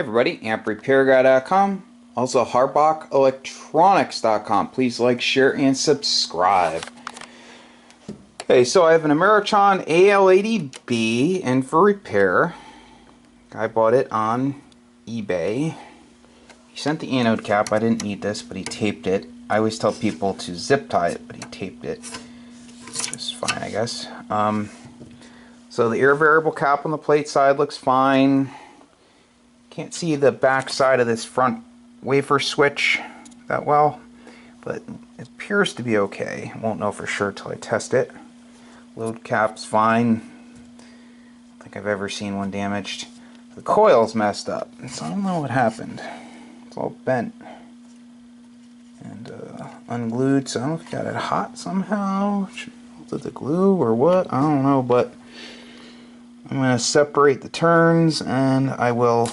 everybody, amprepairguy.com, also harbachelectronics.com. Please like, share, and subscribe. Okay, so I have an Ameritron Al80B in for repair. I bought it on eBay. He sent the anode cap. I didn't need this, but he taped it. I always tell people to zip tie it, but he taped it. Just fine, I guess. So the air variable cap on the plate side looks fine. Can't see the back side of this front wafer switch that well, but it appears to be okay. Won't know for sure till I test it. Load cap's fine. I don't think I've ever seen one damaged. The coil's messed up, so I don't know what happened. It's all bent and unglued, so I don't know if it got it hot somehow. Did the glue or what? I don't know, but I'm going to separate the turns and I will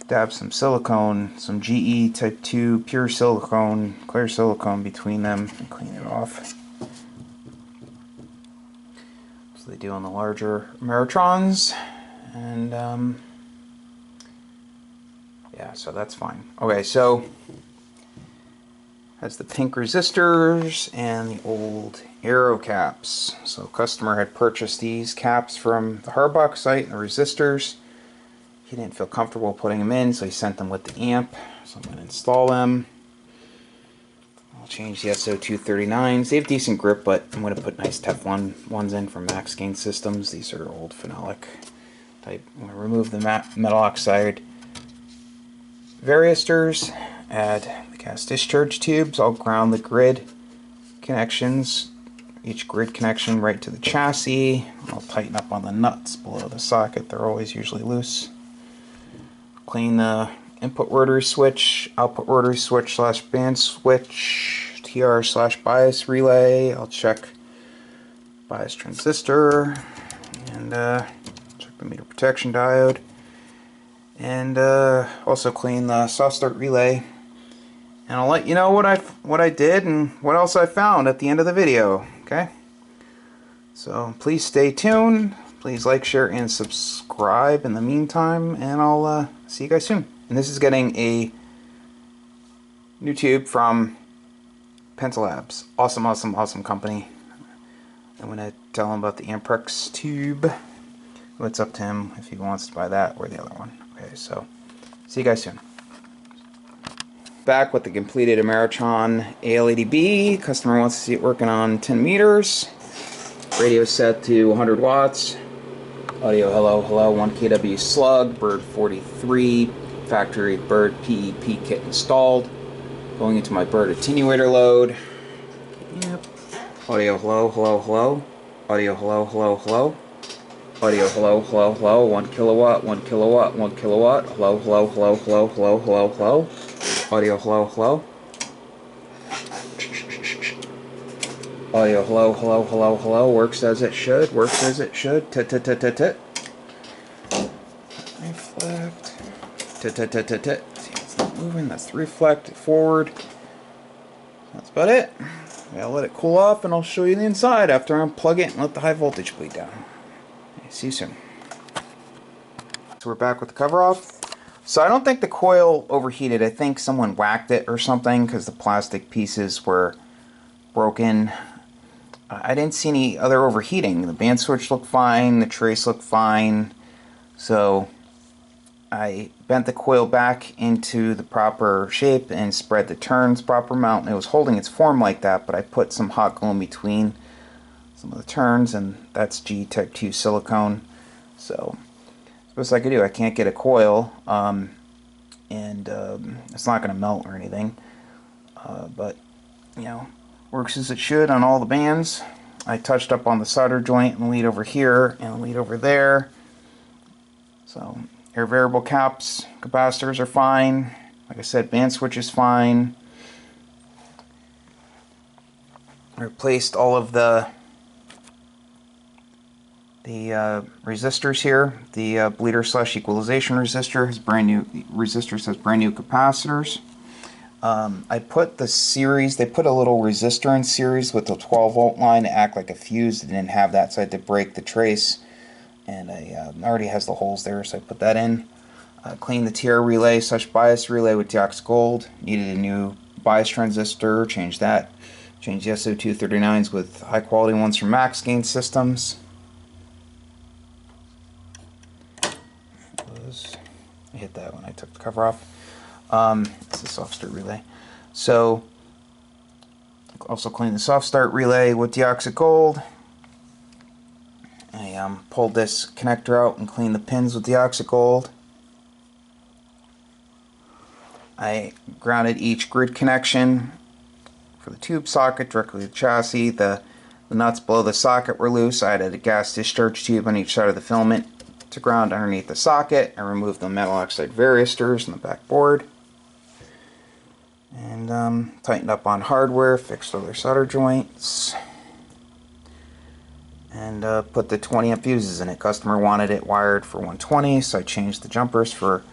dab some silicone, some GE Type 2 pure silicone, clear silicone between them and clean it off. So they do on the larger Ameritrons, and yeah, so that's fine. Okay, so has the pink resistors and the old arrow caps. So customer had purchased these caps from the Harbach site and the resistors. He didn't feel comfortable putting them in, so he sent them with the amp. So I'm going to install them. I'll change the SO239s. They have decent grip, but I'm going to put nice Teflon ones in from Max Gain Systems. These are old phenolic type. I'm going to remove the metal oxide varistors, add the gas discharge tubes. I'll ground the grid connections, each grid connection right to the chassis. I'll tighten up on the nuts below the socket. They're always usually loose. Clean the input rotary switch, output rotary switch slash band switch, TR slash bias relay. I'll check bias transistor and check the meter protection diode, and also clean the soft start relay. And I'll let you know what I did and what else I found at the end of the video. Okay? So please stay tuned. Please like, share, and subscribe in the meantime, and I'll see you guys soon. And this is getting a new tube from Penta. Awesome, awesome, awesome company. I'm going to tell him about the Amprex tube. Well, it's up to him if he wants to buy that or the other one. Okay, so see you guys soon. Back with the completed Ameritron Al80B. Customer wants to see it working on 10 meters. Radio set to 100 watts. Audio hello, hello, 1 kW slug, bird 43, factory bird PEP kit installed. Going into my bird attenuator load. Yep. Audio hello, hello, hello. Audio hello, hello, hello. Audio hello, hello, hello, 1 kilowatt, 1 kilowatt, 1 kilowatt. Hello, hello, hello, hello, hello, hello, hello. Audio hello, hello. Audio hello, hello, hello, hello. Works as it should. Works as it should. Tit tit tit tit tit. Reflect. Tit tit tit tit tit. See, it's not moving. That's the reflect forward. That's about it. I'll let it cool off, and I'll show you the inside after I unplug it and let the high voltage bleed down. Okay, see you soon. So we're back with the cover off. So I don't think the coil overheated. I think someone whacked it or something because the plastic pieces were broken. I didn't see any other overheating. The band switch looked fine, the trace looked fine. So I bent the coil back into the proper shape and spread the turns proper amount. It was holding its form like that, but I put some hot glue in between some of the turns, and that's G Type 2 silicone. So what's I could do? I can't get a coil, and it's not going to melt or anything. But you know, works as it should on all the bands. I touched up on the solder joint and lead over here and lead over there. So air variable caps, capacitors are fine. Like I said, band switch is fine. I replaced all of the resistors here. The bleeder slash equalization resistor has brand new capacitors. I put the series, they put a little resistor in series with the 12 volt line to act like a fuse. They didn't have that, so I had to break the trace and I already has the holes there, so I put that in. Cleaned the TR relay / bias relay with Deoxit Gold. Needed a new bias transistor, changed that. Changed the SO239s with high quality ones from Max Gain Systems. I hit that when I took the cover off. It's a soft start relay. So, also cleaned the soft start relay with Deoxit Gold. I pulled this connector out and cleaned the pins with Deoxit Gold. I grounded each grid connection for the tube socket directly to the chassis. The nuts below the socket were loose. I added a gas discharge tube on each side of the filament to ground underneath the socket. I removed the metal oxide varistors in the back board. And tightened up on hardware, fixed other solder joints. And put the 20 amp fuses in it. Customer wanted it wired for 120, so I changed the jumpers for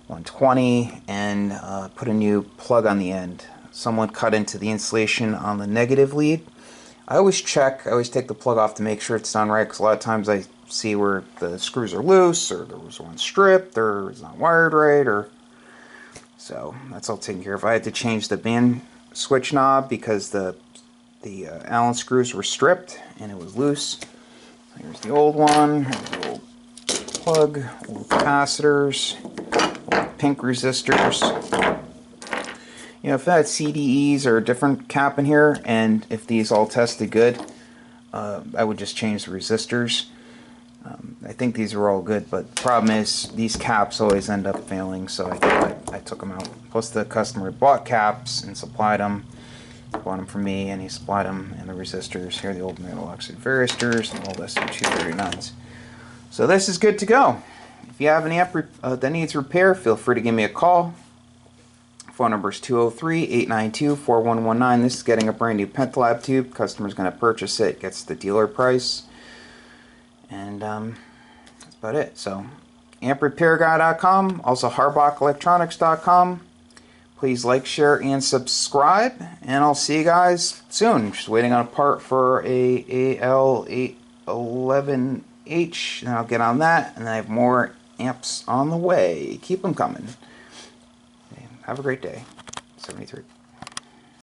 120 and put a new plug on the end. Someone cut into the insulation on the negative lead. I always check, I always take the plug off to make sure it's done right, because a lot of times I see where the screws are loose, or there was one stripped, or it's not wired right, or so that's all taken care of. I had to change the band switch knob because the Allen screws were stripped and it was loose. Here's the old one, here's the old plug, old capacitors, old pink resistors. You know, if I had CDEs or a different cap in here, and if these all tested good, I would just change the resistors. I think these are all good, but the problem is these caps always end up failing, so I took them out. Plus the customer bought caps and supplied them. Bought them from me, and he supplied them, and the resistors. Here are the old metal oxide varistors and old SO239s. So this is good to go. If you have an amp that needs repair, feel free to give me a call. Phone number is 203-892-4119. This is getting a brand new Penta Lab tube. Customer's going to purchase it, gets the dealer price. And that's about it. So, amprepairguy.com, also harbackelectronics.com. Please like, share, and subscribe. And I'll see you guys soon. Just waiting on a part for a Al80B, and I'll get on that. And then I have more amps on the way. Keep them coming. Have a great day. 73.